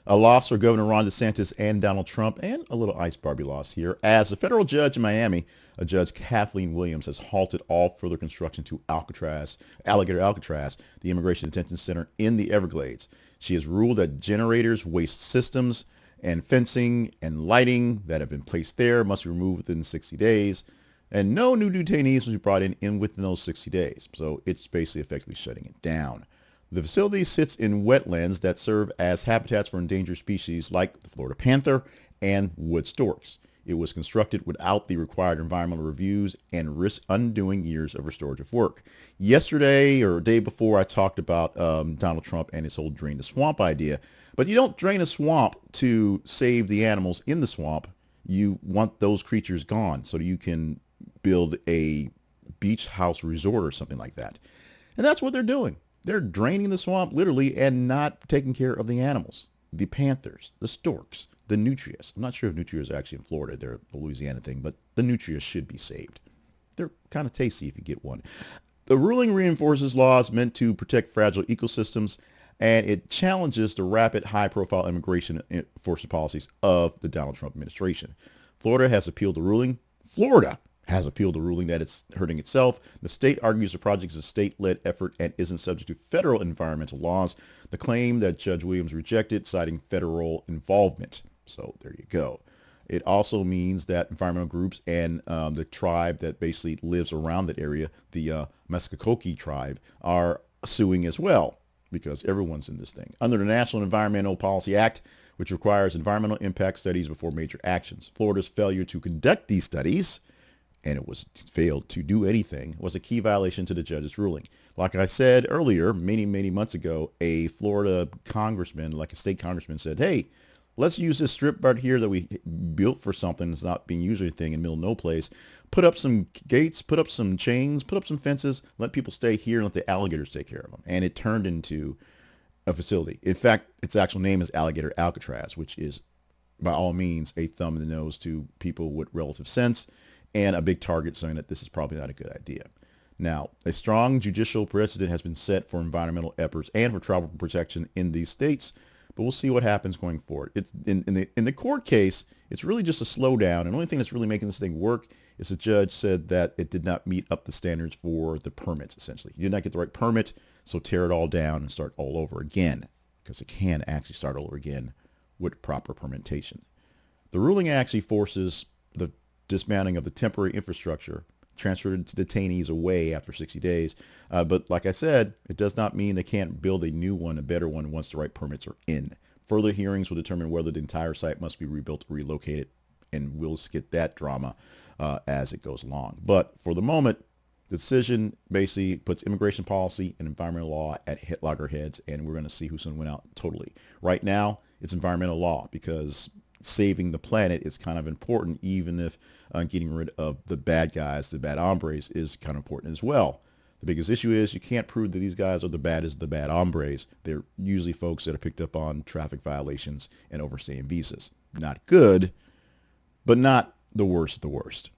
A loss for Governor Ron DeSantis and Donald Trump, and a little Ice Barbie loss here, as a federal judge in Miami, a judge Kathleen Williams, has halted all further construction to Alligator Alcatraz, the immigration detention center in the Everglades. She has ruled that generators, waste systems, and fencing and lighting that have been placed there must be removed within 60 days, and no new detainees will be brought in within those 60 days. So it's basically effectively shutting it down. The facility sits in wetlands that serve as habitats for endangered species like the Florida panther and wood storks. It was constructed without the required environmental reviews and risks undoing years of restorative work. Yesterday or day before, I talked about Donald Trump and his whole drain the swamp idea. But you don't drain a swamp to save the animals in the swamp. You want those creatures gone so that you can build a beach house resort or something like that. And that's what they're doing. They're draining the swamp literally and not taking care of the animals, the panthers, the storks, the nutrias. I'm not sure if nutrias are actually in Florida. They're a Louisiana thing, but the nutrias should be saved. They're kind of tasty if you get one. The ruling reinforces laws meant to protect fragile ecosystems, and it challenges the rapid high-profile immigration enforcement policies of the Donald Trump administration. Florida has appealed the ruling that it's hurting itself. The state argues the project is a state-led effort and isn't subject to federal environmental laws, the claim that Judge Williams rejected, citing federal involvement. So there you go. It also means that environmental groups and the tribe that basically lives around that area, the Meskwaki tribe, are suing as well because everyone's in this thing. Under the National Environmental Policy Act, which requires environmental impact studies before major actions, Florida's failure to conduct these studies, and it was failed to do anything, was a key violation to the judge's ruling. Like I said earlier, many months ago, a Florida congressman, like a state congressman, said, hey, let's use this strip right here that we built for something that's not being used or anything in the middle of no place. Put up some gates, put up some chains, put up some fences, let people stay here and let the alligators take care of them. And it turned into a facility. In fact, its actual name is Alligator Alcatraz, which is by all means a thumb in the nose to people with relative sense, and a big target saying that this is probably not a good idea. Now, a strong judicial precedent has been set for environmental efforts and for tribal protection in these states, but we'll see what happens going forward. It's in the court case, it's really just a slowdown, and the only thing that's really making this thing work is the judge said that it did not meet up the standards for the permits, essentially. You did not get the right permit, so tear it all down and start all over again, because it can actually start all over again with proper permittation. The ruling actually forces the dismantling of the temporary infrastructure, transferred to detainees away after 60 days. But like I said, it does not mean they can't build a new one, a better one, once the right permits are in. Further hearings will determine whether the entire site must be rebuilt or relocated, and we'll get that drama as it goes along. But for the moment, the decision basically puts immigration policy and environmental law at loggerheads, and we're going to see who's going to win out totally. Right now, it's environmental law because saving the planet is kind of important, even if getting rid of the bad guys, the bad hombres, is kind of important as well. The biggest issue is you can't prove that these guys are the bad hombres. They're usually folks that are picked up on traffic violations and overstaying visas. Not good, but not the worst of the worst.